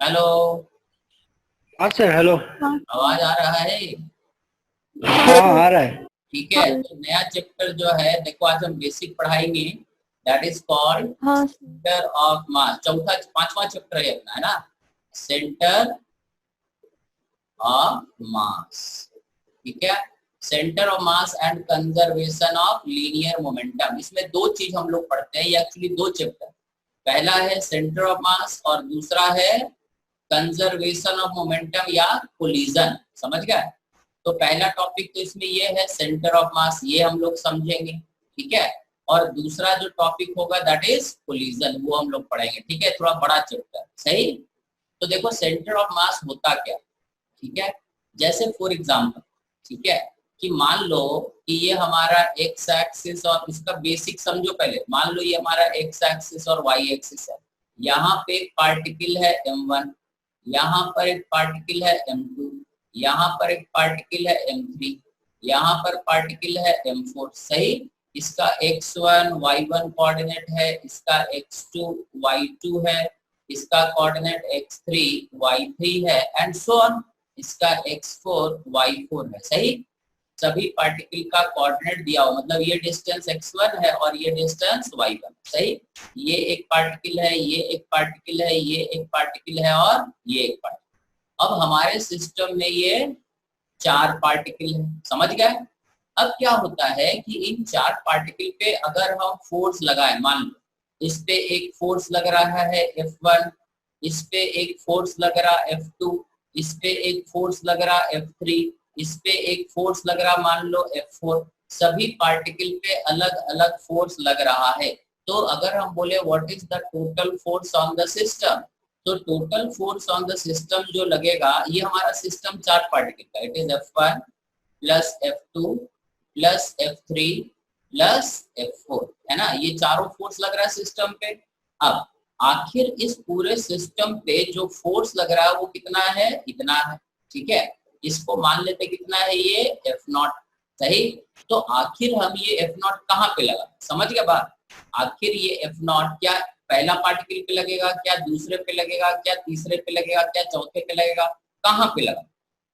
Hello. हाँ sir, hello. हाँ आवाज आ रहा है? हाँ, आ रहा है। ठीक है, तो नया चैप्टर जो है देखो, आज हम बेसिक पढ़ाएंगे। दैट इज कॉल्ड हाँ सेंटर ऑफ मास। चौथा पांचवा चैप्टर है अपना, है ना? सेंटर ऑफ मास। ठीक है, centre of mass and conservation of linear momentum. इसमें दो चीज हम लोग पढ़ते हैं, ये एक्चुअली दो चैप्टर। पहला है सेंटर ऑफ मास और दूसरा है कंजर्वेशन ऑफ मोमेंटम या कोलिजन। समझ गए? तो पहला टॉपिक तो इसमें ये है सेंटर ऑफ मास, ये हम लोग समझेंगे। ठीक है, और दूसरा जो टॉपिक होगा दैट इज कोलिजन, वो हम लोग पढ़ेंगे। ठीक है, थोड़ा बड़ा चैप्टर, सही। तो देखो सेंटर ऑफ मास होता क्या, ठीक है। जैसे फॉर एग्जांपल, ठीक है, कि मान लो कि ये हमारा एक्स एक्सिस, और इसका बेसिक समझो पहले। मान लो ये हमारा एक्स एक्सिस और वाई एक्सिस है। यहाँ पे एक पार्टिकल है m1, यहाँ पर एक पार्टिकल है m2, यहाँ पर एक पार्टिकल है m3, यहाँ पर पार्टिकल है m4, सही। इसका x1 y1 कोऑर्डिनेट है, इसका x2 y2 है, इसका कोऑर्डिनेट x3 y3 है, एंड सो ऑन। इसका x4 y4 है, सही। सभी पार्टिकल का कोऑर्डिनेट दिया हो, मतलब ये डिस्टेंस x1 है और ये डिस्टेंस y1, सही। ये एक पार्टिकल है, ये एक पार्टिकल है, ये एक पार्टिकल है और ये एक पार्टिकल। अब हमारे सिस्टम में ये चार पार्टिकल है, समझ गए? अब क्या होता है कि इन चार पार्टिकल पे अगर हम फोर्स लगाए, मान लो इस पे एक फोर्स लग रहा है F1, इस पे एक फोर्स लग रहा F2, इस पे एक फोर्स लग रहा F3, इस पे एक फोर्स लग रहा मान लो F4। सभी पार्टिकल पे अलग अलग फोर्स लग रहा है। तो अगर हम बोले what is the total force on the system, तो total force on the system जो लगेगा, ये हमारा सिस्टम चार पार्टिकल का, it is F1 plus F2 plus F3 plus F4, है ना? ये चारों फोर्स लग रहा है सिस्टम पे। अब आखिर इस पूरे सिस्टम पे जो फोर्स लग रहा है वो कितना है? इतना है, ठीक है। इसको मान लेते कितना है, ये F0, सही। तो आखिर हम ये F0 कहाँ पे लगा, समझ गए बात? आखिर ये F0 क्या पहला पार्टिकल पे लगेगा, क्या दूसरे पे लगेगा, क्या तीसरे पे लगेगा, क्या चौथे पे लगेगा, कहाँ पे लगा?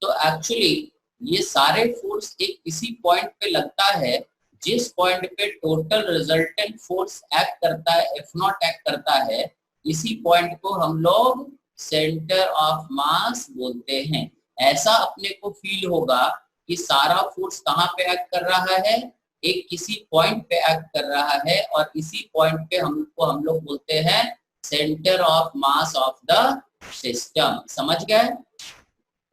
तो एक्चुअली ये सारे फोर्स एक इसी पॉइंट पे लगता है, जिस पॉइंट पे टोटल रिजल्टेंट फोर्स एक्ट करता है, F0 एक्ट करता है। इसी पॉइंट को हम लोग सेंटर ऑफ मास बोलते हैं। ऐसा अपने को फील होगा कि सारा फोर्स कहाँ पे एक्ट कर रहा है, एक किसी पॉइंट पे एक्ट कर रहा है, और इसी पॉइंट पे हम लोग बोलते हैं centre of mass of the system. समझ गए?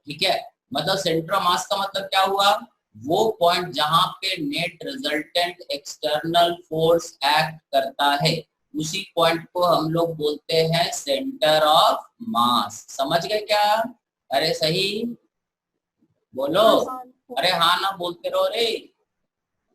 ठीक है, मतलब सेंटर ऑफ मास का मतलब क्या हुआ? वो पॉइंट जहां पे net resultant external force act करता है, उसी पॉइंट को हम लोग बोलते हैं सेंटर ऑफ मास। समझ गए क्या? अरे सही बोलो। अरे हाँ ना बोलते रहो रे।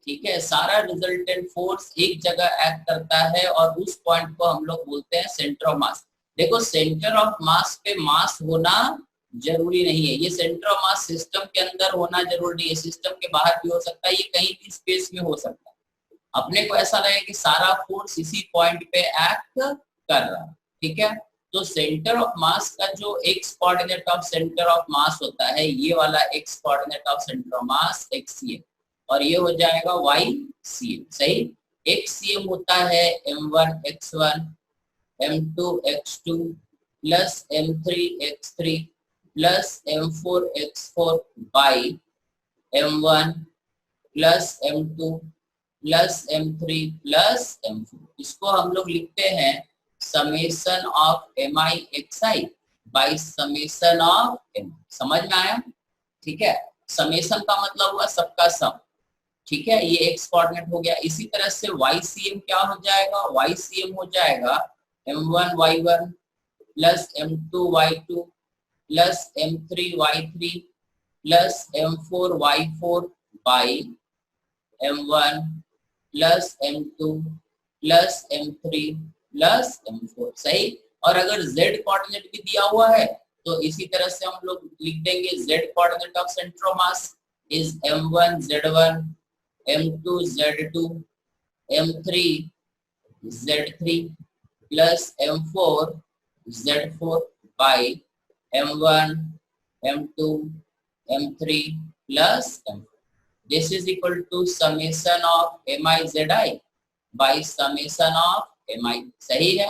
ठीक है, सारा रिजल्टेंट फोर्स एक जगह एक्ट करता है और उस पॉइंट को हम लोग बोलते हैं सेंटर ऑफ मास। देखो सेंटर ऑफ मास पे मास होना जरूरी नहीं है, ये सेंटर ऑफ मास सिस्टम के अंदर होना जरूरी नहीं है, सिस्टम के बाहर भी हो सकता है, ये कहीं भी स्पेस में हो सकता है। अपने को ऐसा लगे कि सारा फोर्स इसी पॉइंट पे एक्ट कर रहा है, ठीक है। तो सेंटर ऑफ मास का जो x coordinate of centre of मास होता है, ये वाला x coordinate of centre of mass XCM, और ये हो जाएगा YCM, सही। XCM होता है M1 x1 M2 x2 plus M3 x3 plus M4 x4 by M1 plus M2 plus M3 plus M4। इसको हम लोग लिखते हैं summation of MI by summation of M। समझ में आया? ठीक है, समेशन का मतलब हुआ सबका सम, ठीक है। ये एक्स कोऑर्डिनेट हो गया। इसी तरह से YCM क्या हो जाएगा? YCM हो जाएगा M1 Y1 plus M2 Y2 plus M3 Y3 plus M4 Y4 by M1 plus M2 plus M3 plus M4, सही। और अगर Z कोऑर्डिनेट भी दिया हुआ है तो इसी तरह से हम लोग लिख देंगे Z coordinate of centre of mass is M1 Z1 M2 Z2 M3 Z3 plus M4 Z4 by m1 m2 m3 plus m4. This is equal to summation of mi zi by summation of mi. सही है,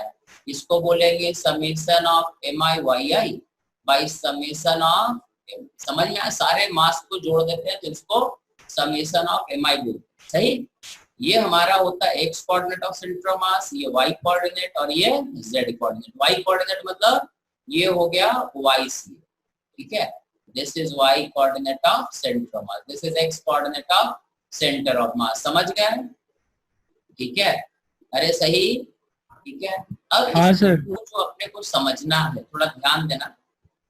इसको बोलेंगे summation of mi yi by summation of, समझ में आया, सारे मास को जोड़ देते हैं तो इसको summation of mi बोलते हैं। सही, ये हमारा होता है x coordinate of centre of मास, ये y कोऑर्डिनेट और ये z कोऑर्डिनेट। y कोऑर्डिनेट मतलब ये हो गया yc, ठीक है, this is y coordinate of centre of mass, this is x coordinate of centre of मास। समझ गए, ठीक है, अरे सही, ठीक है। अब हाँ सर, जो अपने को समझना है, थोड़ा ध्यान देना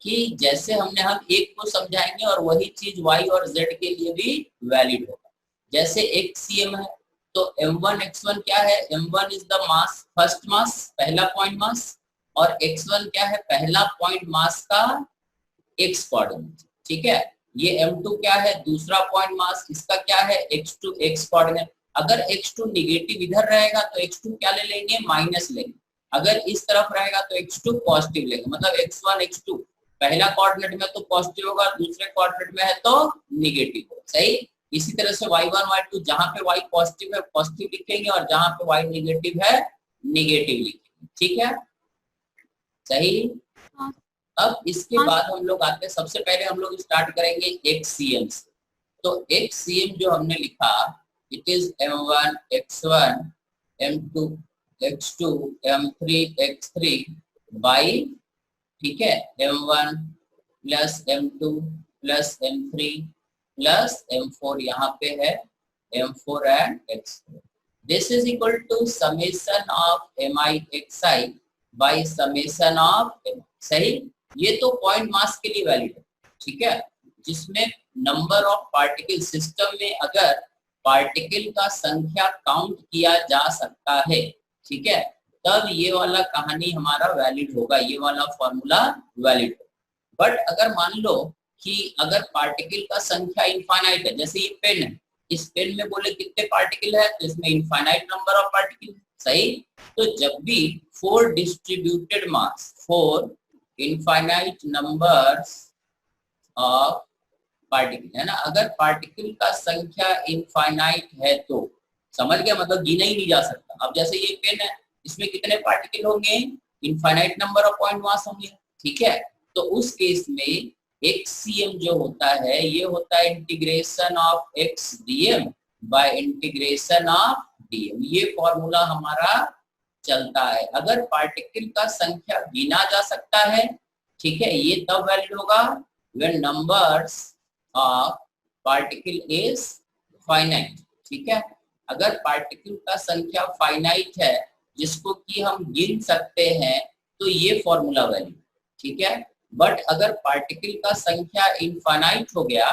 कि जैसे हम एक को समझाएंगे और वही चीज y और z के लिए भी वैलिड होगा। जैसे एक cm है तो m1 x1 क्या है, m1 is the mass, first mass, पहला पॉइंट मास, और x1 क्या है, पहला पॉइंट मास का x कोऑर्डिनेट, ठीक है। ये m2 क्या है, दूसरा पॉइंट मास, इसका क्या है, x2 x कोऑर्डिनेट। अगर x2 निगेटिव इधर रहेगा तो x2 क्या ले लेंगे, माइनस लेंगे, अगर इस तरफ रहेगा तो x2 पॉजिटिव लेंगे, मतलब x1 x2 पहला कोऑर्डिनेट में तो पॉजिटिव होगा, दूसरे कोऑर्डिनेट में है तो निगेटिव होगा। सही, इसी तरह से y1 y2 जहां पे y पॉजिटिव है पॉजिटिव लिखेंगे और जहां पे y नेगेटिव है नेगेटिव लिखेंगे, ठीक है, सही। अब इसके बाद हम लोग आते हैं, सबसे पहले हम लोग स्टार्ट करेंगे xcm से। तो xcm जो हमने लिखा, it is m1 x1 m2 x2 m3 x3 by, ठीक है, m1 plus m2 plus m3 plus m4, यहाँ पे है m4 and x4। This is equal to summation of mi xi by summation of mi। सही, ये तो point mass के लिए वैलिड है, ठीक है, जिसमें नंबर ऑफ पार्टिकल, सिस्टम में अगर पार्टिकल का संख्या काउंट किया जा सकता है, ठीक है, तब ये वाला कहानी हमारा वैलिड होगा, ये वाला फॉर्मूला वैलिड होगा। बट अगर मान लो कि अगर पार्टिकल का संख्या इनफाइनाइट है, जैसे ये पेन है, इस पेन में बोले कितने पार्टिकल है, तो इसमें इनफाइनाइट नंबर ऑफ पार्टिकल। सही, तो जब भी 4 distributed mass, 4 infinite numbers of particle है ना, अगर पार्टिकल का संख्या इनफाइनाइट है तो समझ गया, मतलब गिना ही नहीं जा सकता। अब जैसे ये पेन है, इसमें कितने पार्टिकल होंगे, infinite number of point mass होंगे, ठीक है। तो उस केस में xcm जो होता है, ये होता है integration of x dm by integration of dm, ये फॉर्मूला हमारा चलता है। अगर पार्टिकल का संख्या गिना जा सकता है, ठीक है, ये तब वैलिड होगा when numbers of particle is finite, ठीक है। अगर पार्टिकल का संख्या फाइनाइट है जिसको कि हम गिन सकते हैं तो ये फॉर्मूला वैलिड, ठीक है। बट अगर पार्टिकल का संख्या इनफाइनाइट हो गया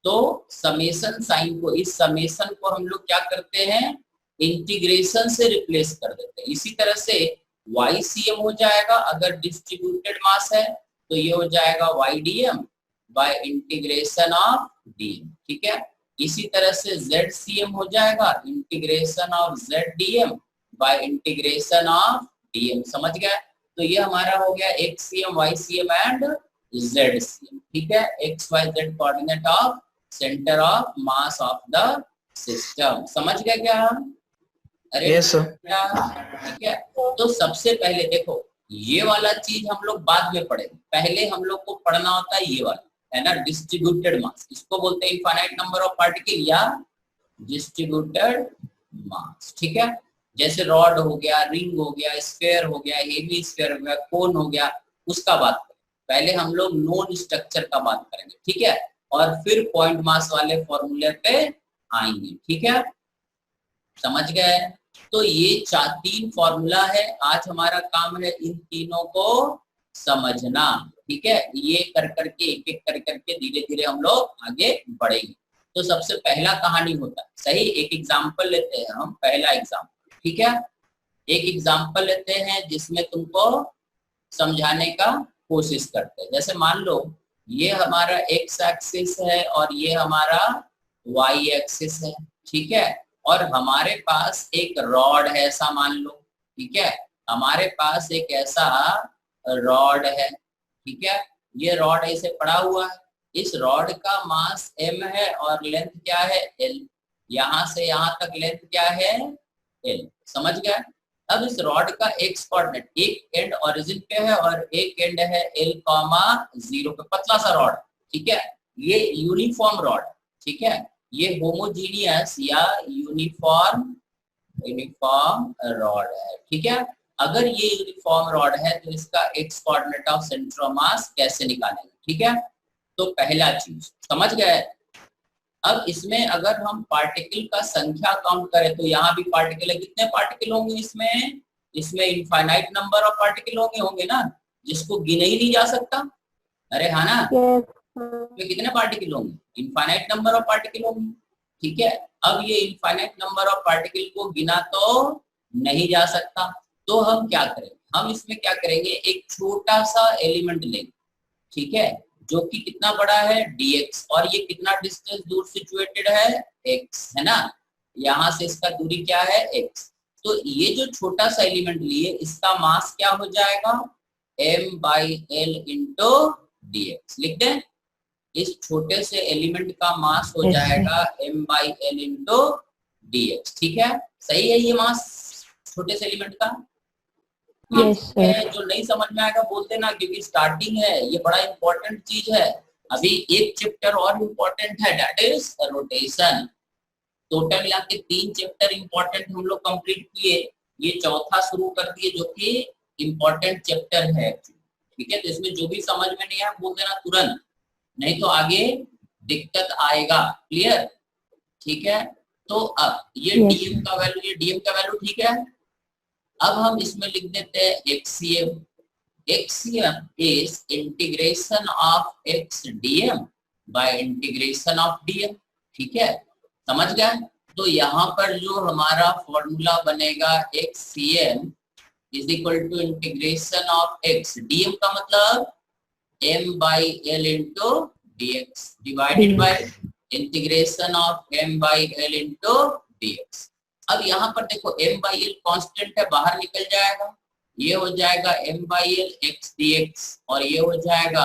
तो समेशन साइन को, इस समेशन को हम लोग क्या करते हैं, इंटीग्रेशन से रिप्लेस कर देते हैं। इसी तरह से YCM हो जाएगा, अगर डिस्ट्रीब्यूटेड मास है तो ये हो जाएगा YDM by integration of DM, ठीक है। इसी तरह से ZCM हो जाएगा integration of ZDM bye integration of DM। समझ गया, तो ये हमारा हो गया xcm ycm एंड zcm, ठीक है, x y z coordinate of centre of mass of the system. समझ गए क्या हम? अरे yes, ठीक है। तो सबसे पहले देखो, ये वाला चीज हम लोग बाद में पढ़ेंगे, पहले हम लोग को पढ़ना होता है ये वाला, है ना, डिस्ट्रीब्यूटेड मास, इसको बोलते हैं इनफाइनाइट नंबर ऑफ पार्टिकल या डिस्ट्रीब्यूटेड मास, ठीक है। जैसे रॉड हो गया, रिंग हो गया, स्फीयर हो गया, हेमी स्फीयर हो गया, कोन हो गया, उसका बात करें। पहले हम लोग नोन स्ट्रक्चर का बात करेंगे, ठीक है, और फिर पॉइंट मास वाले फॉर्मूले पे आएंगे, ठीक है, समझ गए। तो ये 3 फॉर्मूला है, आज हमारा काम है इन तीनों को समझना, ठीक है। ये कर करके एक एक कर करके धीरे धीरे हम लोग आगे बढ़ेंगे। तो सबसे पहला कहानी होता है, सही, एक एग्जाम्पल लेते हैं हम, पहला एग्जाम्पल, ठीक है, एक एग्जाम्पल लेते हैं जिसमें तुमको समझाने का कोशिश करते हैं। जैसे मान लो ये हमारा x एक्सिस है और ये हमारा y एक्सिस है, ठीक है, और हमारे पास एक रॉड है, ऐसा मान लो, ठीक है, हमारे पास एक ऐसा रॉड है, ठीक है, ये रॉड ऐसे पड़ा हुआ है, इस रॉड का मास m है और लेंथ क्या है l, यहां से यहां तक लेंथ क्या है l, समझ गया। अब इस रॉड का x कोऑर्डिनेट, एक एंड ओरिजिन पे है और एक एंड है l, 0 पे, पतला सा रॉड, ठीक है, ये यूनिफॉर्म रॉड, ठीक है, ये होमोजीनियस या यूनिफॉर्म रॉड है, ठीक है। अगर ये यूनिफॉर्म रॉड है तो इसका x coordinate of centre of मास कैसे निकालेंगे, ठीक है। तो पहला चीज समझ गए। अब इसमें अगर हम पार्टिकल का संख्या काउंट करें तो यहाँ भी पार्टिकल है, कितने पार्टिकल होंगे इसमें, इसमें इनफाइनाइट नंबर ऑफ पार्टिकल होंगे ना, जिसको गिना ही नहीं जा सकता। अरे हाँ ना, इसमें कितने पार्टिकल होंगे, इनफाइनाइट नंबर ऑफ पार्टिकल होंगे, ठीक है। अब ये इनफाइनाइट नंबर ऑफ पार्टिकल को गिना तो नहीं जा सकता, तो हम क्या करेंगे, हम इसमें क्या करेंगे, एक छोटा सा एलिमेंट लेंगे, ठीक है, जो कि कितना बड़ा है dx, और ये कितना डिस्टेंस दूर सिचुएटेड है x, है ना, यहाँ से इसका दूरी क्या है x। तो ये जो छोटा सा एलिमेंट लिए इसका मास क्या हो जाएगा m/l इंटू dx, लिख दें, इस छोटे से एलिमेंट का मास हो जाएगा m/l इंटू dx, ठीक है, सही है ये मास छोटे से एलिमेंट का। Yes, sir. जो नहीं समझ में आएगा बोल देना, क्योंकि स्टार्टिंग है, ये बड़ा इंपॉर्टेंट चीज है। अभी एक चैप्टर और इम्पोर्टेंट है, दैट इज रोटेशन। टोटल यहाँ के 3 चैप्टर इंपॉर्टेंट हम लोग कंप्लीट किए, ये चौथा शुरू कर दिए जो कि इम्पोर्टेंट चैप्टर है, ठीक है। तो इसमें जो भी समझ में नहीं आया बोल देना तुरंत, नहीं तो आगे दिक्कत आएगा, क्लियर, ठीक है। तो अब ये डीएम का वैल्यू, ये डीएम का वैल्यू, ठीक है। अब हम इसमें लिख देते हैं x CM, x CM is integration of x dm by integration of dm, ठीक है, समझ गए। तो यहाँ पर जो हमारा फॉर्मूला बनेगा x CM is equal to integration of x dm का मतलब m/l into dx divided by integration of m/l into dx। अब यहाँ पर देखो m/l कांस्टेंट है, बाहर निकल जाएगा, ये हो जाएगा m/l x dx और ये हो जाएगा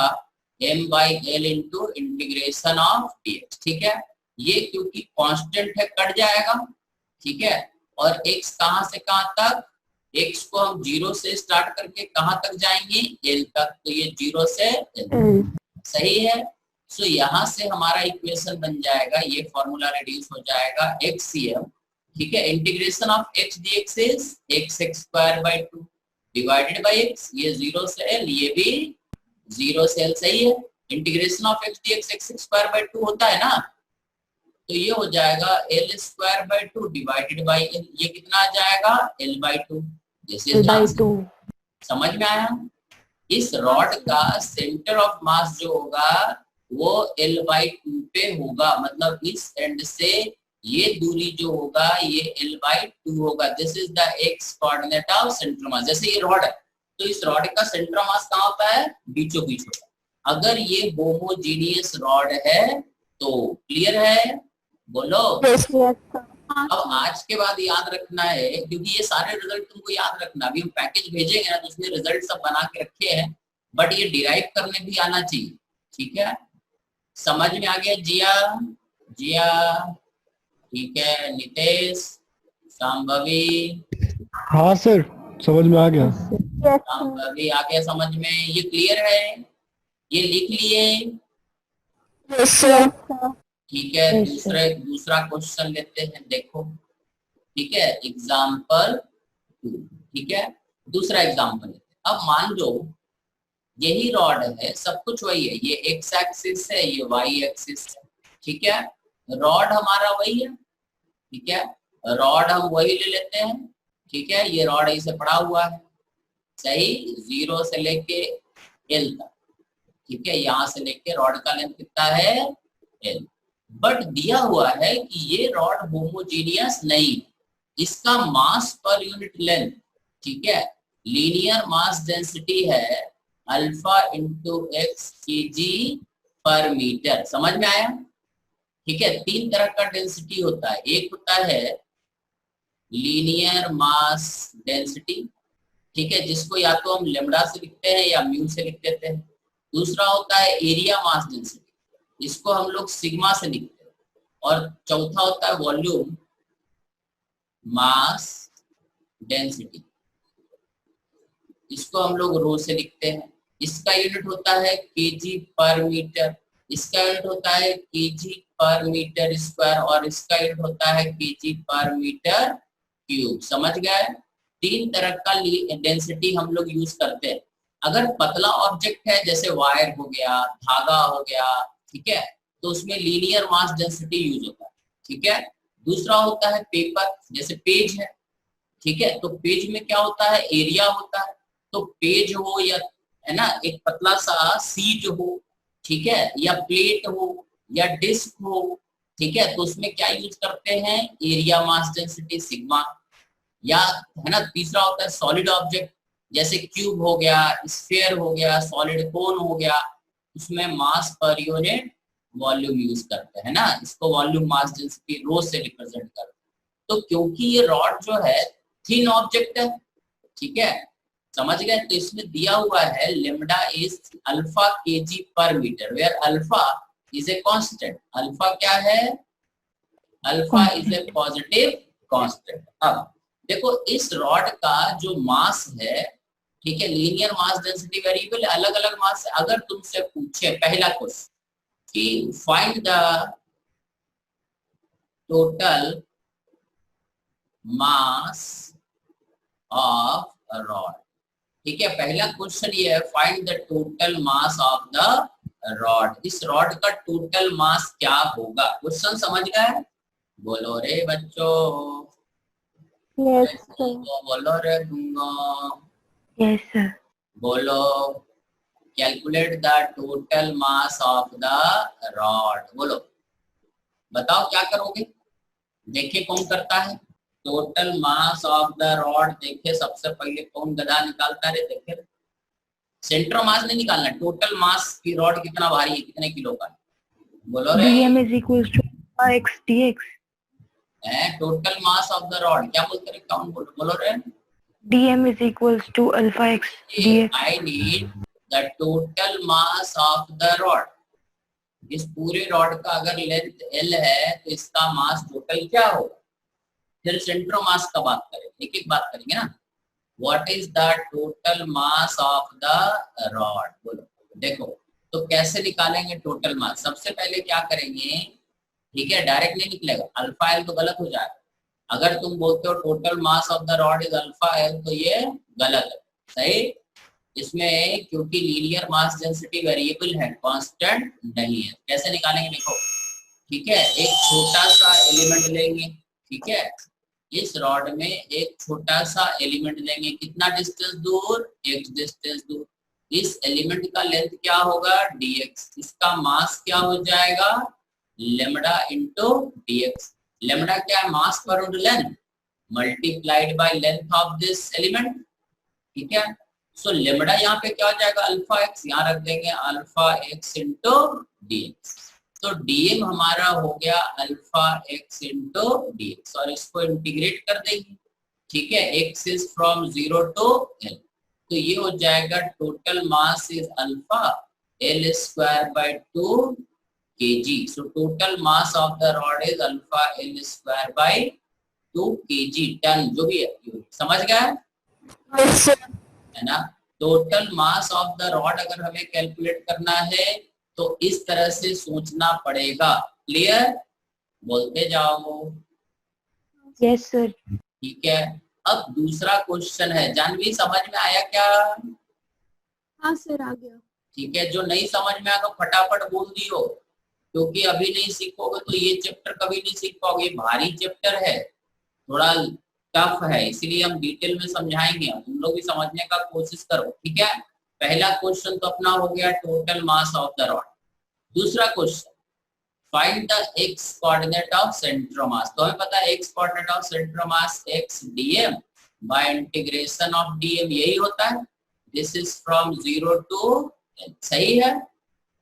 m/l into integration of dx, ठीक है। ये क्योंकि कांस्टेंट है कट जाएगा, ठीक है, और x कहाँ से कहाँ तक, x को हम 0 से स्टार्ट करके कहाँ तक जाएंगे l तक, तो ये 0 से l, सही है। सो यहाँ से हमारा इक्वेशन बन जाएगा, ये फॉर्मूला रिड्यूस हो जाएगा एक्सीएम, ठीक है, integration of x dx is x² 2 divided by x, ये 0 से l, ये भी 0 से l, सही है। Integration of x dx x² 2 होता है ना, तो ये हो जाएगा l² 2 डिवाइडेड बाय l, ये कितना आ जाएगा l/2, दिस इज आंसर। समझ में आया। इस रॉड का सेंटर ऑफ मास जो होगा वो l/2 पे होगा, मतलब इस एंड से ये दूरी जो होगा ये l/2 होगा, this is the x coordinate of centre mass. जैसे ये रॉड है तो इस रॉड का सेंटर मास कहाँ होता है, बीचों बीच होता है। अगर ये होमोजीनियस रॉड है तो क्लियर है, बोलो। अब आज के बाद याद रखना है, क्योंकि ये सारे रिजल्ट तुमको याद रखना, अभी हम पैकेज भेजेंगे ना तो उसमें रिजल्ट सब बना के रखे हैं, बट ये डिराइव करने भी आना चाहिए, ठीक है। समझ में आ गया जिया, जिया, ठीक है, नितेश, शांभवी, हाँ सर समझ में आ गया। शांभवी आ गया समझ में, ये क्लियर है, ये लिख लिए, ठीक है। दूसरा क्वेश्चन लेते हैं, देखो, ठीक है, एग्जाम्पल 2, ठीक है, दूसरा एग्जाम्पल लेते हैं। अब मान लो यही रॉड है, सब कुछ वही है, ये एक्स एक्सिस है, ये वाई एक्सिस है, ठीक है, रॉड हमारा वही है, ठीक है, रॉड हम वही ले लेते हैं, ठीक है, ये रॉड ऐसे पड़ा हुआ है, सही, 0 से लेके l तक, ठीक है, यहाँ से लेके रॉड का लेंथ कितना है l, बट दिया हुआ है कि ये रॉड होमोजीनियस नहीं, इसका मास पर यूनिट लेंथ, ठीक है, लीनियर मास डेंसिटी है अल्फा इंटू एक्स kg पर मीटर। समझ में आया, ठीक है। 3 तरह का डेंसिटी होता है, एक होता है लीनियर मास डेंसिटी, ठीक है, जिसको या तो हम लेमडा से लिखते हैं या म्यू से लिख देते हैं। दूसरा होता है एरिया मास डेंसिटी, इसको हम लोग सिग्मा से लिखते हैं, और चौथा होता है वॉल्यूम मास डेंसिटी, इसको हम लोग रो से लिखते हैं। इसका यूनिट होता है केजी पर मीटर, इसका यूनिट होता है केजी पर मीटर स्क्वायर, और इसका यूनिट होता है केजी पर मीटर क्यूब। समझ गए? 3 तरह का डेंसिटी हम लोग यूज करते हैं। अगर पतला ऑब्जेक्ट है जैसे वायर हो गया, धागा हो गया, ठीक है, तो उसमें लीनियर मास डेंसिटी यूज होता है। ठीक है, दूसरा होता है पेपर, जैसे पेज है, ठीक है, तो पेज में क्या होता है, एरिया होता है। तो पेज हो या, है ना, एक पतला सा सीट हो, ठीक है, या प्लेट हो या डिस्क हो, ठीक है, तो उसमें क्या यूज करते हैं, एरिया मास डेंसिटी सिग्मा। या, है ना, तीसरा होता है सॉलिड ऑब्जेक्ट, जैसे क्यूब हो गया, स्फीयर हो गया, सॉलिड कोन हो गया, उसमें मास पर यूनिट वॉल्यूम यूज करते हैं ना, इसको वॉल्यूम मास डेंसिटी रो से रिप्रेजेंट करते हैं। तो क्योंकि ये रॉड जो है थिन ऑब्जेक्ट है, ठीक है, समझ गए, तो इसमें दिया हुआ है lambda is alpha KG per metre, where alpha is a constant. Alpha क्या है, alpha is a positive constant. अब देखो इस रॉड का जो मास है, ठीक है, लीनियर मास डेंसिटी वेरिएबल, अलग अलग मास है। अगर तुमसे पूछे पहला क्वेश्चन कि find the total mass of a rod, ठीक है, पहला क्वेश्चन ये है, find the total mass of the rod. इस रॉड का टोटल मास क्या होगा? क्वेश्चन समझ गए? बोलो रे बच्चों। Yes, sir. बोलो रे गुंगो। Yes, sir. बोलो, calculate the total mass of the rod. बोलो, बताओ क्या करोगे? देखिए कौन करता है total mass of the rod. देखिए सबसे पहले कौन गधा निकालता है, देखिए सेंटर मास नहीं निकालना, टोटल मास की रॉड कितना भारी है, कितने किलो का। बोलो रे, dm is equals to x dx. Total mass of the rod क्या बोलते हैं, कौन बोलो रे। dm is equals to alpha x dx. I need the total mass of the rod. इस पूरे रॉड का अगर लेंथ L है तो इसका मास टोटल क्या होगा। फिर सेंटर मास का बात करेंगे, एक एक बात करेंगे ना। What is the total mass of the rod, बोलो। देखो तो कैसे निकालेंगे टोटल मास, सबसे पहले क्या करेंगे, ठीक है, डायरेक्ट नहीं निकलेगा, अल्फा एल तो गलत हो जाएगा। अगर तुम बोलते हो total mass of the rod is alpha L तो ये गलत है, सही। इसमें क्योंकि लीनियर मास डेंसिटी वेरिएबल है, कांस्टेंट नहीं है। कैसे निकालेंगे देखो, ठीक है, एक छोटा सा एलिमेंट लेंगे, ठीक है, इस रॉड में एक छोटा सा एलिमेंट लेंगे, कितना डिस्टेंस दूर, x डिस्टेंस दूर। इस एलिमेंट का लेंथ क्या होगा, dx, इसका मास क्या हो जाएगा, लेमडा इंटू dx। लेमडा क्या है, मास पर unit length multiplied by length of this element, ठीक है। सो लेमडा यहाँ पे क्या हो जाएगा, अल्फा एक्स, यहाँ रख देंगे अल्फा एक्स इंटू dx। तो dm हमारा हो गया अल्फा एक्स इंटू dx, और इसको इंटीग्रेट कर देंगे, ठीक है, x is from 0 to l, तो ये हो जाएगा total mass is alpha l square by 2 kg। So total mass of the rod is alpha l square by 2 kg, टन जो भी है, समझ गए है ना। Total mass of the rod अगर हमें कैलकुलेट करना है तो इस तरह से सोचना पड़ेगा। क्लियर, बोलते जाओ। Yes, sir. ठीक है, अब दूसरा क्वेश्चन है, जानवी समझ में आया क्या? हाँ सर, आ गया। ठीक है, जो नहीं समझ में आएगा फटाफट बोल दियो, क्योंकि अभी नहीं सीखोगे तो ये चैप्टर कभी नहीं सीख पाओगे, भारी चैप्टर है, थोड़ा टफ है, इसीलिए हम डिटेल में समझाएंगे, तुम लोग भी समझने का कोशिश करो, ठीक है। पहला क्वेश्चन तो अपना हो गया total mass of the rod. दूसरा question, find the x coordinate of centre of mass. तो हमें पता है x coordinate of centre of mass x dm by integration of dm, यही होता है, this is from 0 to l, सही है।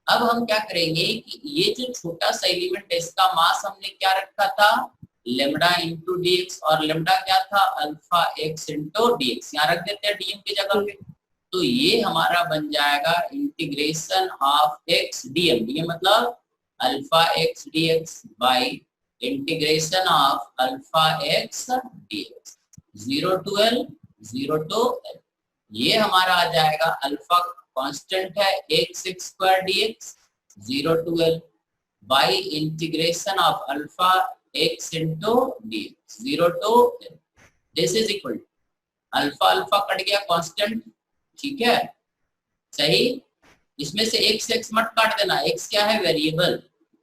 अब हम क्या करेंगे कि ये जो छोटा सा एलिमेंट है इसका मास हमने क्या रखा था, लेमडा इंटू dx, और लेमडा क्या था, अल्फा एक्स इंटू dx, यहाँ रख देते हैं dm की जगह पे। तो ये हमारा बन जाएगा इंटीग्रेशन ऑफ एक्स डीएम, ये मतलब alpha x dx by integration of alpha x dx, 0 to L, 0 to L। ये हमारा आ जाएगा अल्फा कांस्टेंट है x square dx 0 to L by integration of alpha x into dx 0 to L। This is equal to alpha alpha cut गया constant, ठीक है सही। इसमें से x मत काट देना, x क्या है वेरिएबल,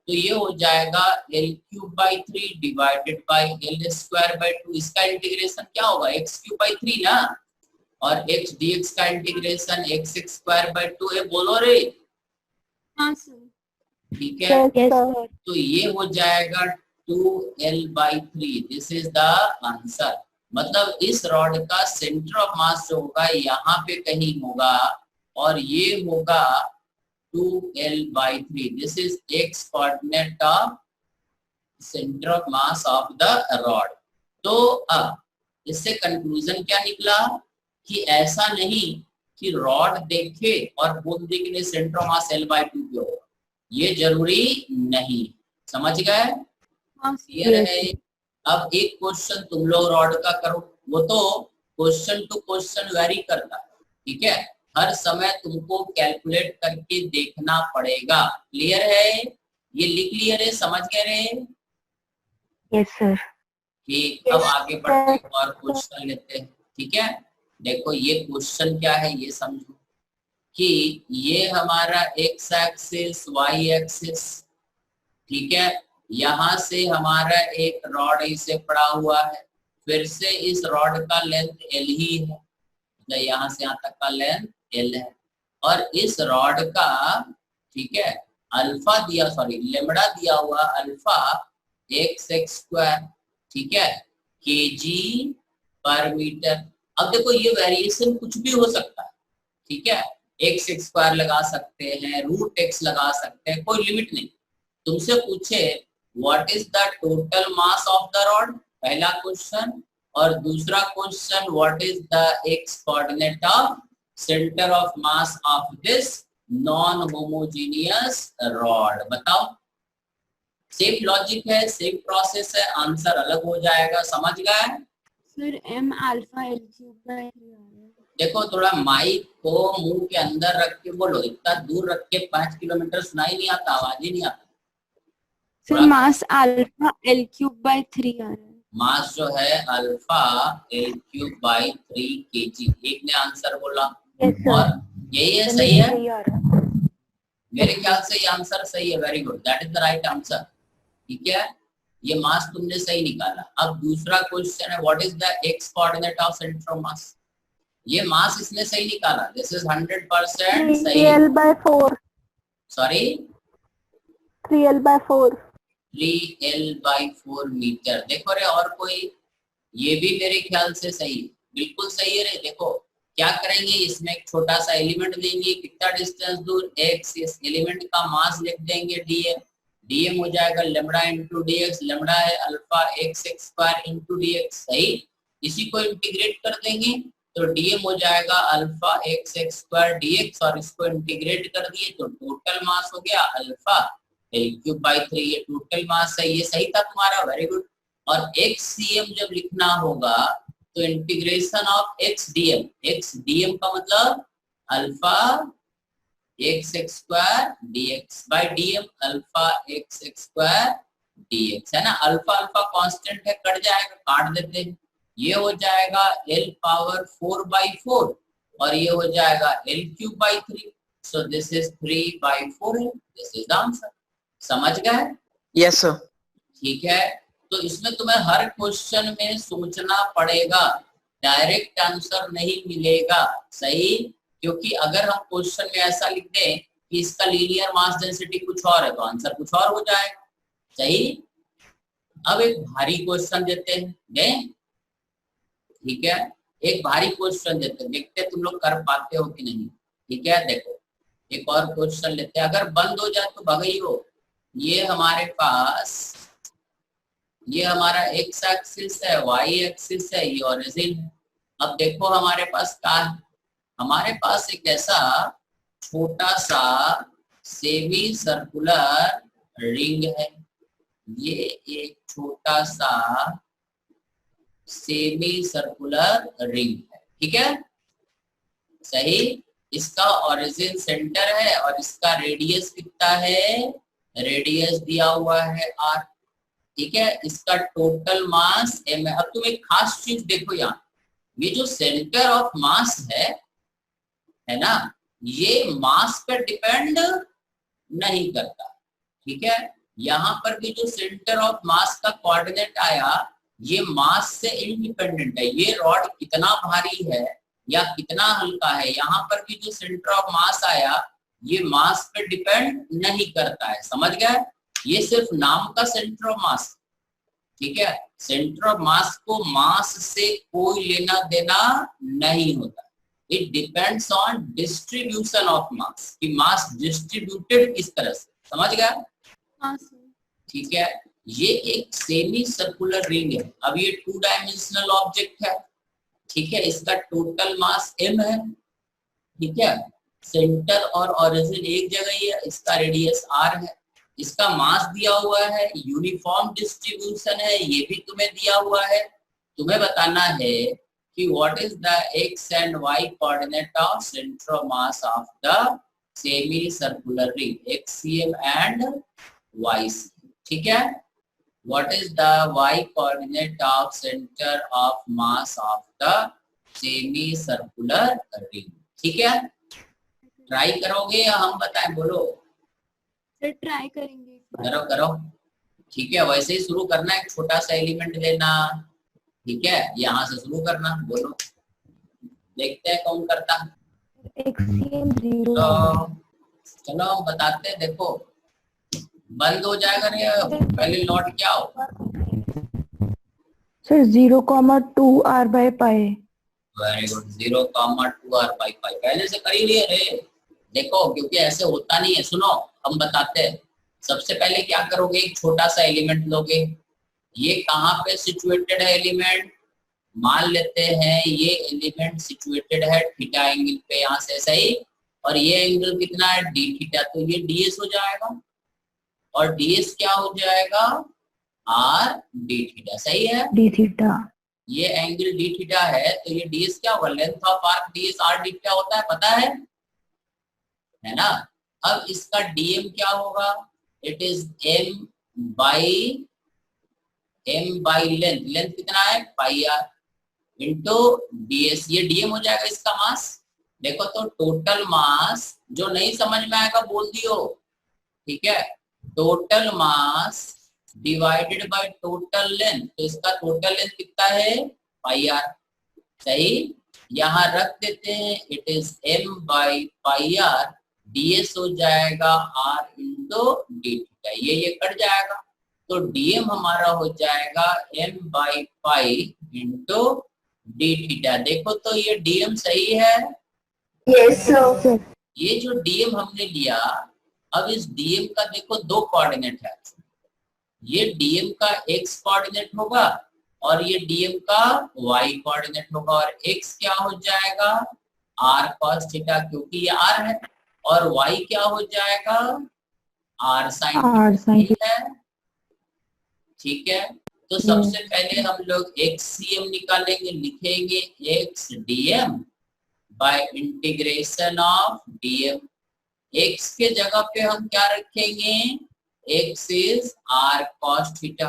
तो ये हो जाएगा L³/3 डिवाइडेड बाई L²/2। इसका इंटीग्रेशन क्या होगा x³/3 ना, और x dx का इंटीग्रेशन x²/2 है, बोलो रे। हाँ सर। ठीक है, Yes, sir. तो ये हो जाएगा 2L/3। This is the answer. मतलब इस रॉड का सेंटर ऑफ मास जो होगा यहाँ पे कहीं होगा, और ये होगा 2L/3। This is x coordinate of centre of mass of the rod. तो अब इससे कंक्लूजन क्या निकला कि ऐसा नहीं कि रॉड देखे और बोल दे कि सेंटर ऑफ मास L/2 पे होगा, ये जरूरी नहीं। समझ गए? हाँ क्लियर है? अब एक क्वेश्चन तुम लोग रॉड का करो, वो तो क्वेश्चन टू क्वेश्चन वेरी करता है, ठीक है, हर समय तुमको कैलकुलेट करके देखना पड़ेगा। क्लियर है? ये लिख लिए रे, समझ गए रे? Yes, sir. ठीक, अब आगे बढ़ते हैं और क्वेश्चन लेते हैं। ठीक है, देखो ये क्वेश्चन क्या है ये समझो कि ये हमारा एक्स एक्सिस वाई एक्सिस, ठीक है, यहाँ से हमारा एक रॉड इसे पड़ा हुआ है, फिर से इस रॉड का लेंथ एल ही है, तो यहाँ से यहाँ तक का लेंथ एल है, और इस रॉड का, ठीक है, अल्फा दिया, सॉरी लेमड़ा दिया हुआ अल्फा एक्स स्क्वायर, ठीक है, केजी पर मीटर। अब देखो ये वेरिएशन कुछ भी हो सकता है, ठीक है, एक्स स्क्वायर लगा सकते हैं, रूट एक्स लगा सकते हैं, कोई लिमिट नहीं। तुमसे पूछे what is the total mass of the rod, पहला क्वेश्चन, और दूसरा question what is the x coordinate of centre of mass of this non homogeneous rod. बताओ, सेम लॉजिक है, सेम प्रोसेस है, आंसर अलग हो जाएगा। समझ गए? सर m अल्फा L³/3 देखो थोड़ा माइक को मुंह के अंदर रख के बोलो, इतना दूर रख के 5 किलोमीटर सुनाई नहीं आता, आवाज ही नहीं आता। सर मास अल्फा L³/3 आ रहा है। मास जो है अल्फा L³/3 kg। एक ने आंसर बोला, Yes, sir. और यही है, सही है, सही आ रहा है. मेरे ख्याल से ये आंसर सही है। Very good, that is the right answer. ठीक है, ये मास तुमने सही निकाला। अब दूसरा क्वेश्चन है what is the x coordinate of centre of मास। ये मास इसने सही निकाला, दिस इज 100% सही। 3L/4. Sorry 3L/4. 3L/4 metre. देखो रे, और कोई, ये भी मेरे ख्याल से सही है, बिल्कुल सही है रे। देखो क्या करेंगे, इसमें एक छोटा सा एलिमेंट देंगे, कितना डिस्टेंस दूर x, इस एलिमेंट का मास लिख देंगे dm, dm हो जाएगा लेमड़ा इंटू dx, लेमड़ा है alpha x square into dx, सही। इसी को इंटीग्रेट कर देंगे तो dm हो जाएगा अल्फा एक्स स्क्वायर dx, और इसको इंटीग्रेट कर दिए तो टोटल मास हो गया अल्फा L³/3। ये टोटल मास है, ये सही था तुम्हारा, वेरी गुड। और xcm जब लिखना होगा तो इंटीग्रेशन ऑफ xdm, xdm का मतलब alpha x square dx by dm alpha x square dx, है ना। अल्फा अल्फा कांस्टेंट है, कट जाएगा, काट देते हैं, ये हो जाएगा L⁴/4 और ये हो जाएगा L³/3। सो दिस इज 3/4 है, दिस इज द आंसर। समझ गए? Yes sir. ठीक है, तो इसमें तुम्हें हर क्वेश्चन में सोचना पड़ेगा, डायरेक्ट आंसर नहीं मिलेगा, सही। क्योंकि अगर हम क्वेश्चन में ऐसा लिख दें कि इसका लीनियर मास डेंसिटी कुछ और है तो आंसर कुछ और हो जाएगा, सही। अब एक भारी क्वेश्चन देते हैं, दें? ठीक है, एक भारी क्वेश्चन देते हैं, देखते हैं तुम लोग कर पाते हो कि नहीं। ठीक है, देखो एक और क्वेश्चन लेते हैं, अगर बंद हो जाए तो भगई हो। ये हमारे पास, ये हमारा एक्स एक्सिस है, वाई एक्सिस है, ये ओरिजिन है। अब देखो हमारे पास क्या है, हमारे पास एक ऐसा छोटा सा सेमी सर्कुलर रिंग है। ये एक छोटा सा सेमी सर्कुलर रिंग है, ठीक है, सही। इसका ओरिजिन सेंटर है और इसका रेडियस कितना है, रेडियस दिया हुआ है r, ठीक है। इसका टोटल मास m है। अब तुम एक खास चीज देखो, यहाँ ये जो सेंटर ऑफ मास है ना, ये मास पर डिपेंड नहीं करता, ठीक है। यहाँ पर भी जो सेंटर ऑफ मास का कोऑर्डिनेट आया, ये मास से इंडिपेंडेंट है। ये रॉड कितना भारी है या कितना हल्का है, यहाँ पर भी जो सेंटर ऑफ मास आया, ये मास पे डिपेंड नहीं करता है, समझ गए। ये सिर्फ नाम का सेंटर ऑफ मास, ठीक है। सेंटर ऑफ मास को मास से कोई लेना देना नहीं होता। It depends on distribution of mass, कि मास डिस्ट्रीब्यूटेड किस तरह से, समझ गए। हाँ सर। ठीक है, ये एक सेमी सर्कुलर रिंग है। अब ये 2 डायमेंशनल ऑब्जेक्ट है, ठीक है। इसका टोटल मास m है, ठीक है। सेंटर और ओरिजिन एक जगह ही है, इसका रेडियस r है। इसका मास दिया हुआ है, यूनिफॉर्म डिस्ट्रीब्यूशन है, ये भी तुम्हें दिया हुआ है। तुम्हें बताना है कि what is the x and y coordinate of centre of mass of the semi circular ring, xcm and ycm, ठीक है। What is the y coordinate of center of mass of the semicircular ring, ठीक है। Try करोगे या हम बताएं, बोलो। Sir try करेंगे एक बार। करो करो, ठीक है। वैसे ही शुरू करना, एक छोटा सा एलिमेंट लेना, ठीक है, यहाँ से शुरू करना, बोलो, देखते हैं कौन करता। XCM 0 तो चलो बताते हैं, देखो बंद हो जाएगा नहीं, पहले लौट के आओ। Sir 0,2 r by pi। Very good, 0,2 r by pi पहले से कर ही लिए रे। देखो क्योंकि ऐसे होता नहीं है, सुनो हम बताते हैं। सबसे पहले क्या करोगे, एक छोटा सा एलिमेंट लोगे। ये कहाँ पे सिचुएटेड है एलिमेंट, मान लेते हैं ये एलिमेंट सिचुएटेड है थीटा एंगल पे, यहाँ से सही। और ये एंगल कितना है, डी थीटा, तो ये ds हो जाएगा। और ds क्या हो जाएगा, r d थीटा, सही है। d थीटा, ये एंगल d थीटा है, तो ये ds क्या होगा, length of arc ds r d theta होता है, पता है ना। अब इसका dm क्या होगा, it is m by length, length कितना है पाई r इंटू ds, ये dm हो जाएगा इसका मास। देखो तो टोटल मास, जो नहीं समझ में आएगा बोल दियो, ठीक है। Total mass divided by total length, तो इसका टोटल लेंथ कितना है पाई r, सही। यहाँ रख देते हैं, it is m by pi r, ds हो जाएगा r इंटू डी थीटा, ये कट जाएगा, तो dm हमारा हो जाएगा m by pi into D theta. देखो तो ये dm सही है, यस सर। ये जो dm हमने लिया, अब इस dm का देखो 2 कोऑर्डिनेट है। ये dm का x कोऑर्डिनेट होगा और ये dm का y कोऑर्डिनेट होगा, और x क्या हो जाएगा r cos थीटा, क्योंकि ये r है, और y क्या हो जाएगा r sin है, ठीक है। तो सबसे पहले हम लोग xcm निकालेंगे, लिखेंगे x dm by integration of dm। x के जगह पे हम क्या रखेंगे, x is r cos theta,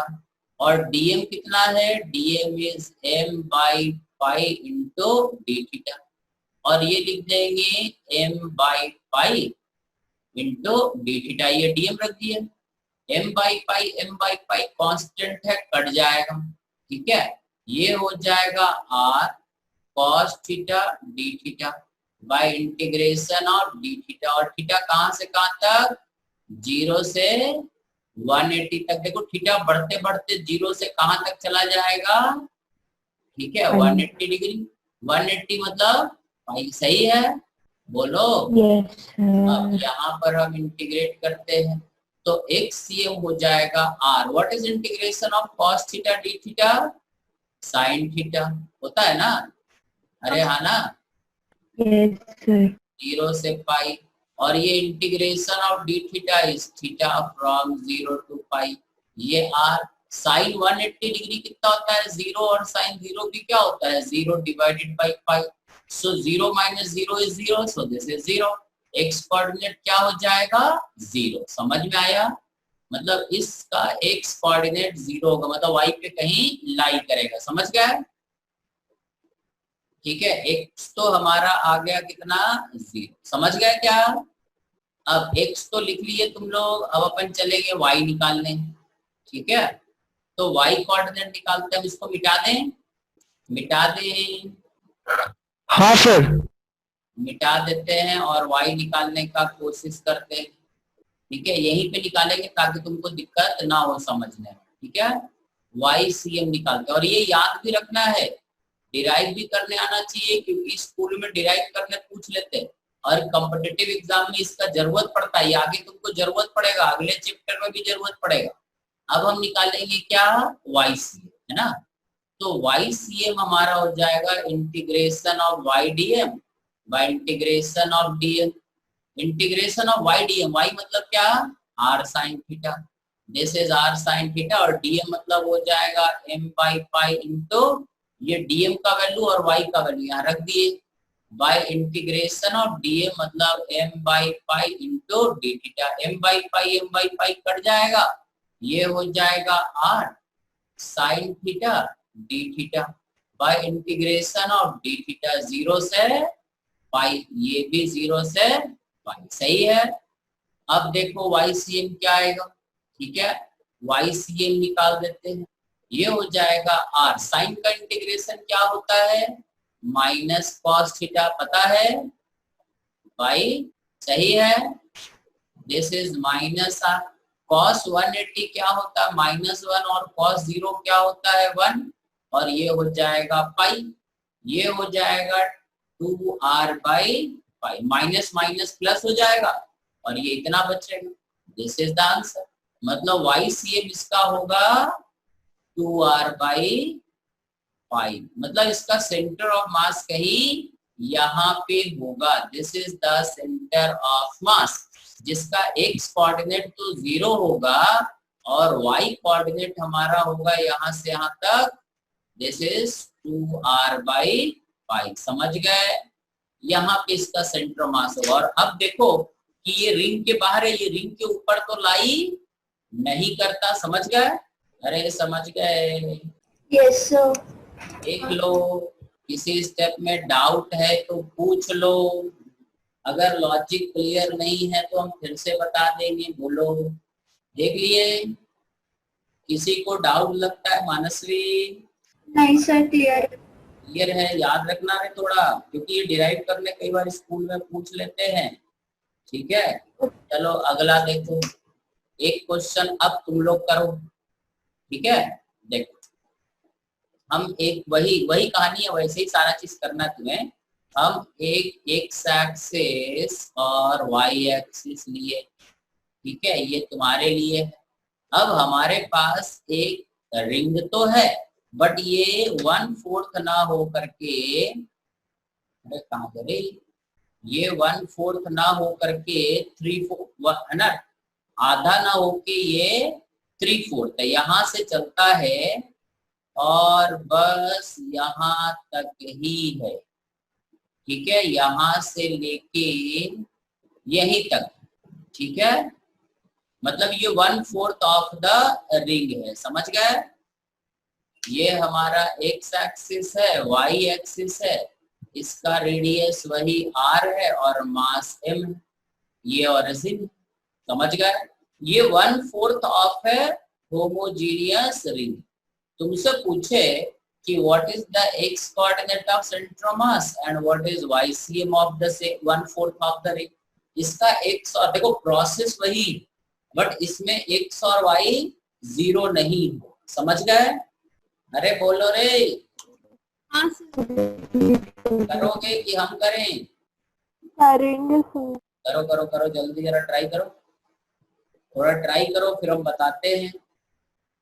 और dm कितना है, dm is m by pi into D theta, और ये लिख देंगे m by pi into D theta, ये dm रख दिए। m बाई पाई कांस्टेंट है, कट जाएगा, ठीक है। ये हो जाएगा r cos theta D theta bye integration of d theta, और थीटा कहां से कहां तक, 0 से 180 तक। देखो थीटा बढ़ते बढ़ते 0 से कहां तक चला जाएगा, ठीक है, 180 डिग्री। 180 मतलब पाई, सही है, बोलो। यस अब सर। यहाँ पर हम इंटीग्रेट करते हैं, तो xcm हो जाएगा r, what is integration of cos theta D theta, sin theta होता है ना, अरे हाँ ना। Yes, sir. 0 से पाई, और ये integration of d theta is theta from 0 to pi. ये आर साइन 180 डिग्री कितना होता है 0, और साइन 0 भी क्या होता है 0 divided by pi. So 0 minus 0 is 0, so this is 0। X coordinate क्या हो जाएगा 0। समझ में आया? मतलब इसका एक्स कोऑर्डिनेट 0 होगा, मतलब वाई पे कहीं लाई करेगा। समझ गए? ठीक है, एक्स तो हमारा आ गया कितना 0। समझ गए क्या? अब x तो लिख लिए तुम लोग, अब अपन चलेंगे y निकालने। ठीक है, तो y कोऑर्डिनेट निकालते हैं। इसको मिटा दें, मिटा दें, हाँ सर। मिटा देते हैं और y निकालने का कोशिश करते हैं। ठीक है, यहीं पे निकालेंगे ताकि तुमको दिक्कत ना हो समझने में। ठीक है, YCM निकालते हैं, और ये याद भी रखना है, डिराइव भी करने आना चाहिए, क्योंकि स्कूल में डिराइव करने पूछ लेते हैं और कॉम्पिटिटिव एग्जाम में इसका जरूरत पड़ता है। आगे तुमको जरूरत पड़ेगा, अगले चैप्टर में भी जरूरत पड़ेगा। अब हम निकालेंगे क्या YCM, है ना। तो YCM हमारा हो जाएगा integration of YDM by integration of DM। Integration of YDM, Y मतलब क्या R sin theta, this is R sin theta, और DM मतलब हो जाएगा m बाई पाई इंटू ये DM का वैल्यू और Y का वैल्यू यहाँ रख दिए, बाय इंटीग्रेशन ऑफ DM मतलब m by pi into D theta. m by pi cut जाएगा, ये हो जाएगा R sin theta D theta, bye integration of d theta 0 से पाई, ये भी 0 से पाई। सही है। अब देखो YCM क्या आएगा। ठीक है, YCM निकाल देते हैं। ये हो जाएगा R साइन का इंटीग्रेशन क्या होता है माइनस कॉस थीटा, पता है भाई? सही है, this is minus R। Cos 180 क्या होता है -1, और कॉस 0 क्या होता है 1, और ये हो जाएगा पाई, ये हो जाएगा 2R by pi, minus minus plus हो जाएगा और ये इतना बचेगा। This is the answer. मतलब YCM इसका होगा 2R बाई पाई, मतलब इसका सेंटर ऑफ मास कहीं यहाँ पे होगा। This is the centre of मास, जिसका x कोऑर्डिनेट तो 0 होगा और y कोऑर्डिनेट हमारा होगा यहाँ से यहाँ तक। This is 2R by pi. समझ गए? यहाँ पे इसका सेंटर मास होगा। और अब देखो कि ये रिंग के बाहर है, ये रिंग के ऊपर तो लाई नहीं करता। समझ गए? अरे समझ गए? Yes sir. देख लो, किसी स्टेप में डाउट है तो पूछ लो, अगर लॉजिक क्लियर नहीं है तो हम फिर से बता देंगे। बोलो, देख लिए? किसी को डाउट लगता है? मानसवी? नहीं सर, क्लियर। क्लियर है? याद रखना है थोड़ा, क्योंकि ये डिराइव करने कई बार स्कूल में पूछ लेते हैं। ठीक है, चलो अगला देखो। एक क्वेश्चन अब तुम लोग करो। ठीक है, देखो हम एक वही कहानी है, वैसे ही सारा चीज करना है तुम्हें। हम एक एक्स एक्सिस और वाई एक्सिस लिए। ठीक है, ये तुम्हारे लिए है। अब हमारे पास एक रिंग तो है, बट ये 1/4 ना हो करके, अरे कहाँ गए, ये 1/4 ना हो करके 3/4 है ना, आधा ना होके ये 3/4 है, यहाँ से चलता है और बस यहाँ तक ही है। ठीक है, यहाँ से लेके यहीं तक। ठीक है, मतलब ये 1/4 ऑफ द रिंग है। समझ गए? ये हमारा एक्स एक्सिस है, वाई एक्सिस है, इसका रेडियस वही r है और मास m है, ये ओरिजिन। समझ गए? ये 1/4 ऑफ है होमोजीनियस रिंग। तुमसे पूछे कि what is the x coordinate of centre of mass and what is YCM of the 1/4 of the ring, इसका x और देखो प्रोसेस वही, बट इसमें x और y 0 नहीं हो। समझ गए? अरे बोलो रे, हाँ सर, करोगे कि हम करें? करेंगे सर। करो करो करो, जल्दी जरा ट्राई करो, थोड़ा ट्राई करो, फिर हम बताते हैं।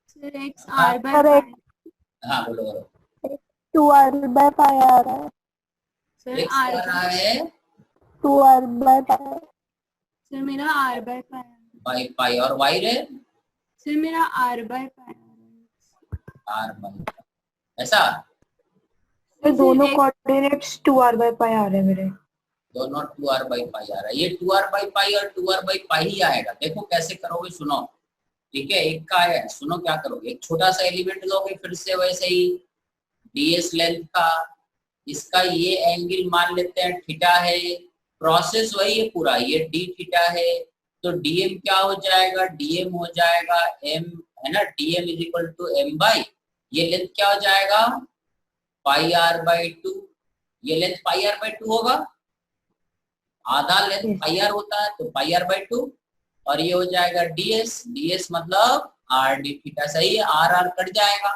सर एक्स आर बाय हाँ बोलो बोलो। 2R बाय पाई आ रहा है। सर x आ रहा है 2r by pi। सर मेरा r by pi। By pi, और y रे सर मेरा r by pi। r by, ऐसा सर दोनों कोऑर्डिनेट्स 2r by pi आ रहे हैं मेरे। दोनों 2r बाई पाई आ रहा है। ये 2r बाई पाई और 2r बाई पाई ही आएगा। देखो कैसे करोगे, सुनो, ठीक है। एक का आया, सुनो क्या करोगे, एक छोटा सा एलिमेंट लोगे, फिर से वैसे ही ds लेंथ का, इसका ये एंगल मान लेते हैं थीटा है, प्रोसेस वही है पूरा, ये d थीटा है, तो dm क्या हो जाएगा, dm हो जाएगा m, है ना, dm is equal to m by, ये लेंथ क्या हो जाएगा पाई r बाई 2, ये लेंथ पाई r बाई 2 होगा, आधा लेंथ पाई r होता है तो पाई r बाई 2, और ये हो जाएगा ds मतलब r d थीटा, सही है, r कट जाएगा,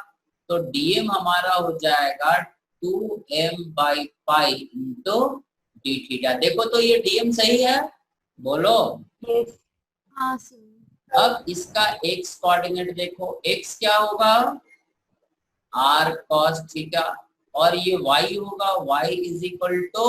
तो dm हमारा हो जाएगा 2m by pi into D theta. देखो तो ये dm सही है, बोलो। हाँ सर। अब इसका x कोऑर्डिनेट देखो, x क्या होगा r cos थीटा, और ये y होगा y is equal to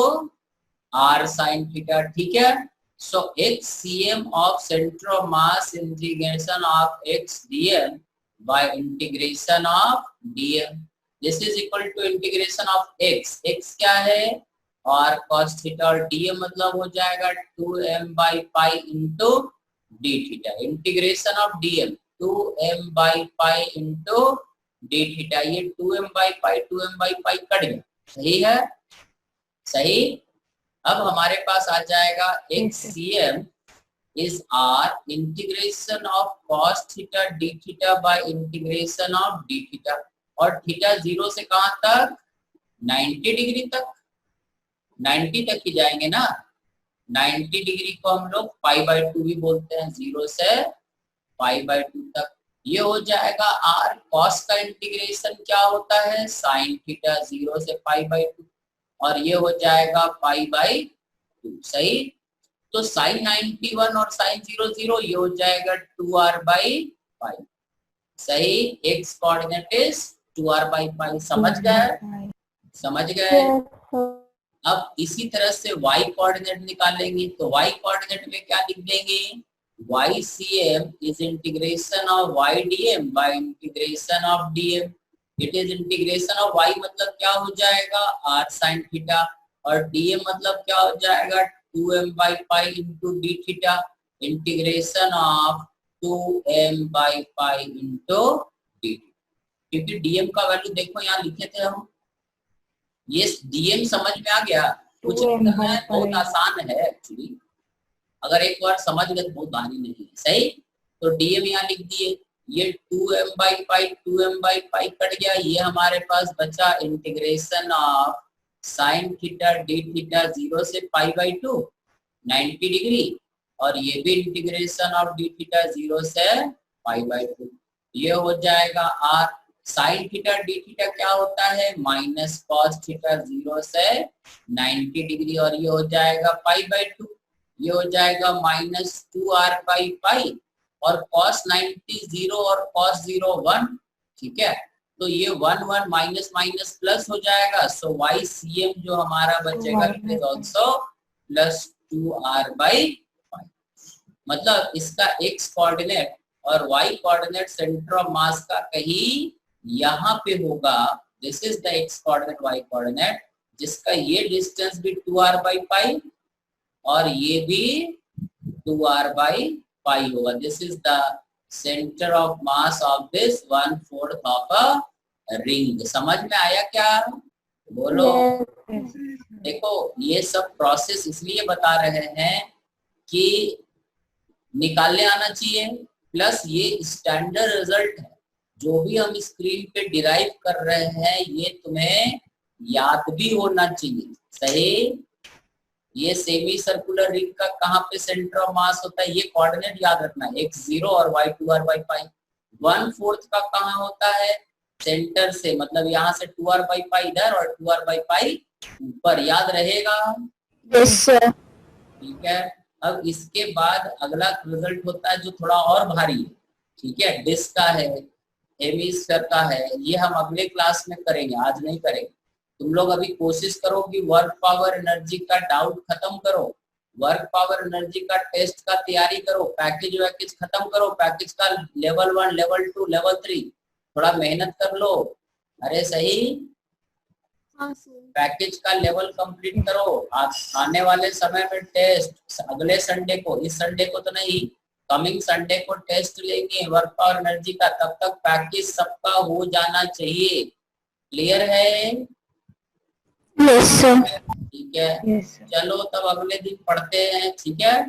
r sin theta, ठीक है। So x cm of centre of mass integration of x dm by integration of dm, this is equal to integration of x, x क्या है r cos theta, और dm मतलब हो जाएगा 2m by pi into D theta, integration of dm 2m by pi into D theta, ये 2m by pi 2m by pi cut गया, सही है, सही। अब हमारे पास आ जाएगा xcm is r integration of cos theta d theta by integration of d theta, और theta 0 से कहां तक 90 डिग्री तक, 90 तक ही जाएंगे ना, 90 डिग्री को हम लोग पाई बाई 2 भी बोलते हैं, 0 से पाई बाई 2 तक। ये हो जाएगा r cos का इंटीग्रेशन क्या होता है sin थीटा 0 से पाई बाई 2, और ये हो जाएगा पाई बाई 2, सही। तो sin 91 और sin 0 ये हो जाएगा 2r बाई पाई, सही। x coordinate is 2r by pi, समझ गए, समझ गए। अब इसी तरह से y कोऑर्डिनेट निकालेंगे, तो y कोऑर्डिनेट में क्या लिख देंगे, ycm is integration of y dm by integration of dm, it is integration of y मतलब क्या हो जाएगा r sin थीटा, और dm मतलब क्या हो जाएगा 2m by pi into d theta, integration of 2m by pi into d, क्योंकि dm का वैल्यू देखो यहाँ लिखे थे हम, ये dm समझ में आ गया, कुछ बहुत आसान है एक्चुअली, अगर एक बार समझ गए तो बहुत भारी नहीं है, सही। तो dm यहाँ लिख दिए, ये 2m by pi 2m by pi cut गया, ये हमारे पास बचा integration of sine theta D theta 0 से पाई बाई 2 90 डिग्री, और ये भी इंटीग्रेशन ऑफ डी थीटा 0 से पाई बाई 2, ये हो जाएगा r sine theta D theta क्या होता है माइनस कॉस थीटा 0 से 90 डिग्री, और ये हो जाएगा पाई बाई 2, ये हो जाएगा माइनस 2r बाई पाई, और cos 90 0 और cos 0 1, ठीक है। तो ये 1 1 माइनस माइनस प्लस हो जाएगा, सो ycm जो हमारा बचेगा it is also plus 2r by pi, मतलब इसका x कोऑर्डिनेट और y कोऑर्डिनेट सेंटर ऑफ मास का कहीं यहाँ पे होगा, this is the x coordinate y coordinate, जिसका ये डिस्टेंस भी 2r बाई पाई और ये भी 2r बाई पाई होगा, this is the centre of mass of this 1/4 of a ring. समझ में आया क्या, बोलो। देखो ये सब प्रोसेस इसलिए बता रहे हैं कि निकालने आना चाहिए, प्लस ये स्टैंडर्ड रिजल्ट है, जो भी हम स्क्रीन पे डिराइव कर रहे हैं ये तुम्हें याद भी होना चाहिए, सही। ये सेमी सर्कुलर रिंग का कहाँ पे सेंटर ऑफ मास होता है, ये कोऑर्डिनेट याद रखना है x0 और y 2r बाई पाई। 1/4 का कहाँ होता है सेंटर से, मतलब यहाँ से 2r बाई पाई इधर और 2r बाई पाई ऊपर, याद रहेगा, यस सर। ठीक है। अब इसके बाद अगला रिजल्ट होता है जो थोड़ा और भारी है, ठीक है, डिस्क का है, हेमिस्फीयर का है, ये हम अगले क्लास में करेंगे, आज नहीं करेंगे, तुम लोग अभी कोशिश करो कि वर्क पावर एनर्जी का डाउट खत्म करो, वर्क पावर एनर्जी का टेस्ट का तैयारी करो, पैकेज वैकेज खत्म करो, पैकेज का लेवल 1 लेवल 2 लेवल 3 थोड़ा मेहनत कर लो। अरे सही, हाँ सर। पैकेज का लेवल कंप्लीट करो। आने वाले समय में टेस्ट अगले संडे को, इस संडे को तो नहीं, कमिंग संडे को टेस्ट लेंगे वर्क पावर एनर्जी का, तब तक पैकेज सबका हो जाना चाहिए। क्लियर है? Yes sir. ठीक है, यस चलो तब अगले दिन पढ़ते हैं, ठीक है।